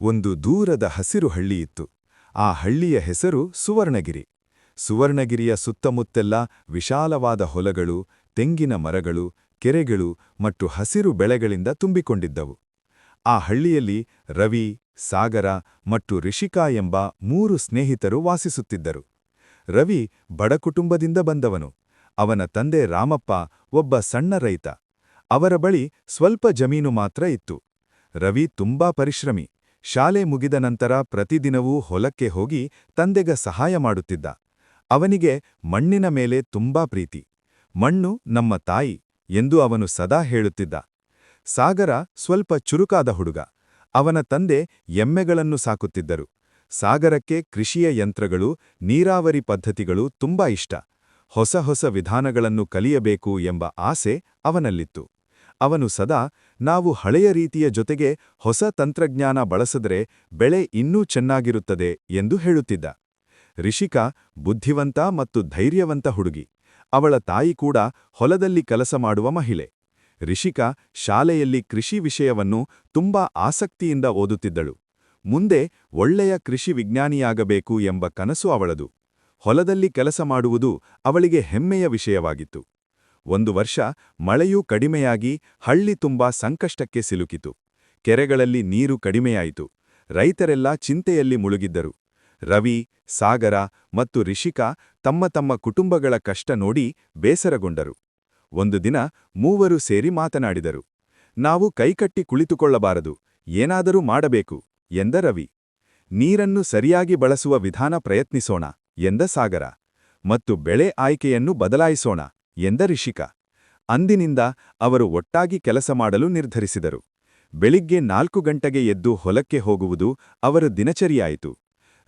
ಒಂದು ದೂರದ ಹಸಿರು ಹಳ್ಳಿಯಿತ್ತು. ಆ ಹಳ್ಳಿಯ ಹೆಸರು ಸುವರ್ಣಗಿರಿ. ಸುವರ್ಣಗಿರಿಯ ಸುತ್ತಮುತ್ತೆಲ್ಲ ವಿಶಾಲವಾದ ಹೊಲಗಳು, ತೆಂಗಿನ ಮರಗಳು, ಕೆರೆಗಳು ಮತ್ತು ಹಸಿರು ಬೆಳೆಗಳಿಂದ ತುಂಬಿಕೊಂಡಿದ್ದವು. ಆ ಹಳ್ಳಿಯಲ್ಲಿ ರವಿ, ಸಾಗರ ಮತ್ತು ರಿಷಿಕಾ ಎಂಬ 3 ಸ್ನೇಹಿತರು ವಾಸಿಸುತ್ತಿದ್ದರು. ರವಿ ಬಡ ಕುಟುಂಬದಿಂದ ಬಂದವನು. ಅವನ ತಂದೆ ರಾಮಪ್ಪ ಒಬ್ಬ ಸಣ್ಣ ರೈತ. ಅವರ ಬಳಿ ಸ್ವಲ್ಪ ಜಮೀನು ಮಾತ್ರ ಇತ್ತು. ರವಿ ತುಂಬಾ ಪರಿಶ್ರಮಿ. ಶಾಲೆ ಮುಗಿದ ನಂತರ ಪ್ರತಿದಿನವೂ ಹೊಲಕ್ಕೆ ಹೋಗಿ ತಂದೆಗೆ ಸಹಾಯ ಮಾಡುತ್ತಿದ್ದ. ಅವನಿಗೆ ಮಣ್ಣಿನ ಮೇಲೆ ತುಂಬಾ ಪ್ರೀತಿ. ಮಣ್ಣು ನಮ್ಮ ತಾಯಿ ಎಂದು ಅವನು ಸದಾ ಹೇಳುತ್ತಿದ್ದ. ಸಾಗರ ಸ್ವಲ್ಪ ಚುರುಕಾದ ಹುಡುಗ. ಅವನ ತಂದೆ ಎಮ್ಮೆಗಳನ್ನು ಸಾಕುತ್ತಿದ್ದರು. ಸಾಗರಕ್ಕೆ ಕೃಷಿಯ ಯಂತ್ರಗಳು, ನೀರಾವರಿ ಪದ್ಧತಿಗಳು ತುಂಬಾ ಇಷ್ಟ. ಹೊಸ ಹೊಸ ವಿಧಾನಗಳನ್ನು ಕಲಿಯಬೇಕು ಎಂಬ ಆಸೆ ಅವನಲ್ಲಿತ್ತು. ಅವನು ಸದಾ ನಾವು ಹಳೆಯ ರೀತಿಯ ಜೊತೆಗೆ ಹೊಸ ತಂತ್ರಜ್ಞಾನ ಬಳಸಿದರೆ ಬೆಳೆ ಇನ್ನೂ ಚೆನ್ನಾಗಿರುತ್ತದೆ ಎಂದು ಹೇಳುತ್ತಿದ್ದ. ರಿಷಿಕಾ ಬುದ್ಧಿವಂತ ಮತ್ತು ಧೈರ್ಯವಂತ ಹುಡುಗಿ. ಅವಳ ತಾಯಿ ಕೂಡ ಹೊಲದಲ್ಲಿ ಕೆಲಸ ಮಾಡುವ ಮಹಿಳೆ. ರಿಷಿಕಾ ಶಾಲೆಯಲ್ಲಿ ಕೃಷಿ ವಿಷಯವನ್ನು ತುಂಬಾ ಆಸಕ್ತಿಯಿಂದ ಓದುತ್ತಿದ್ದಳು. ಮುಂದೆ ಒಳ್ಳೆಯ ಕೃಷಿ ವಿಜ್ಞಾನಿಯಾಗಬೇಕು ಎಂಬ ಕನಸು ಅವಳದು. ಹೊಲದಲ್ಲಿ ಕೆಲಸ ಮಾಡುವುದು ಅವಳಿಗೆ ಹೆಮ್ಮೆಯ ವಿಷಯವಾಗಿತ್ತು. ಒಂದು ವರ್ಷ ಮಳೆಯೂ ಕಡಿಮೆಯಾಗಿ ಹಳ್ಳಿ ತುಂಬಾ ಸಂಕಷ್ಟಕ್ಕೆ ಸಿಲುಕಿತು. ಕೆರೆಗಳಲ್ಲಿ ನೀರು ಕಡಿಮೆಯಾಯಿತು. ರೈತರೆಲ್ಲ ಚಿಂತೆಯಲ್ಲಿ ಮುಳುಗಿದ್ದರು. ರವಿ, ಸಾಗರ ಮತ್ತು ರಿಷಿಕಾ ತಮ್ಮ ತಮ್ಮ ಕುಟುಂಬಗಳ ಕಷ್ಟ ನೋಡಿ ಬೇಸರಗೊಂಡರು. ಒಂದು ದಿನ ಮೂವರು ಸೇರಿ ಮಾತನಾಡಿದರು. ನಾವು ಕೈಕಟ್ಟಿ ಕುಳಿತುಕೊಳ್ಳಬಾರದು, ಏನಾದರೂ ಮಾಡಬೇಕು ಎಂದ ರವಿ. ನೀರನ್ನು ಸರಿಯಾಗಿ ಬಳಸುವ ವಿಧಾನ ಪ್ರಯತ್ನಿಸೋಣ ಎಂದ ಸಾಗರ. ಮತ್ತು ಬೆಳೆ ಆಯ್ಕೆಯನ್ನು ಬದಲಾಯಿಸೋಣ ಎಂದ ರಿಷಿಕಾ. ಅಂದಿನಿಂದ ಅವರು ಒಟ್ಟಾಗಿ ಕೆಲಸ ಮಾಡಲು ನಿರ್ಧರಿಸಿದರು. ಬೆಳಿಗ್ಗೆ 4 ಗಂಟೆಗೆ ಎದ್ದು ಹೊಲಕ್ಕೆ ಹೋಗುವುದು ಅವರ ದಿನಚರಿಯಾಯಿತು.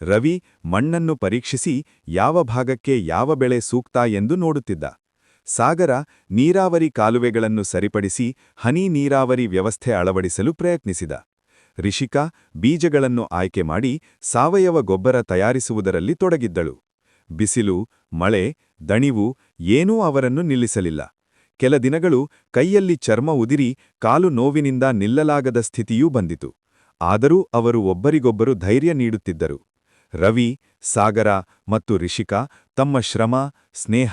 ರವಿ ಮಣ್ಣನ್ನು ಪರೀಕ್ಷಿಸಿ ಯಾವ ಭಾಗಕ್ಕೆ ಯಾವ ಬೆಳೆ ಸೂಕ್ತ ಎಂದು ನೋಡುತ್ತಿದ್ದ. ಸಾಗರ ನೀರಾವರಿ ಕಾಲುವೆಗಳನ್ನು ಸರಿಪಡಿಸಿ ಹನಿ ನೀರಾವರಿ ವ್ಯವಸ್ಥೆ ಅಳವಡಿಸಲು ಪ್ರಯತ್ನಿಸಿದ. ರಿಷಿಕಾ ಬೀಜಗಳನ್ನು ಆಯ್ಕೆ ಮಾಡಿ ಸಾವಯವ ಗೊಬ್ಬರ ತಯಾರಿಸುವುದರಲ್ಲಿ ತೊಡಗಿದ್ದಳು. ಬಿಸಿಲು, ಮಳೆ, ದಣಿವು ಏನೂ ಅವರನ್ನು ನಿಲ್ಲಿಸಲಿಲ್ಲ. ಕೆಲ ದಿನಗಳು ಕೈಯಲ್ಲಿ ಚರ್ಮ ಉದಿರಿ ಕಾಲು ನೋವಿನಿಂದ ನಿಲ್ಲಲಾಗದ ಸ್ಥಿತಿಯೂ ಬಂದಿತು. ಆದರೂ ಅವರು ಒಬ್ಬರಿಗೊಬ್ಬರು ಧೈರ್ಯ ನೀಡುತ್ತಿದ್ದರು. ರವಿ, ಸಾಗರ ಮತ್ತು ರಿಷಿಕಾ ತಮ್ಮ ಶ್ರಮ, ಸ್ನೇಹ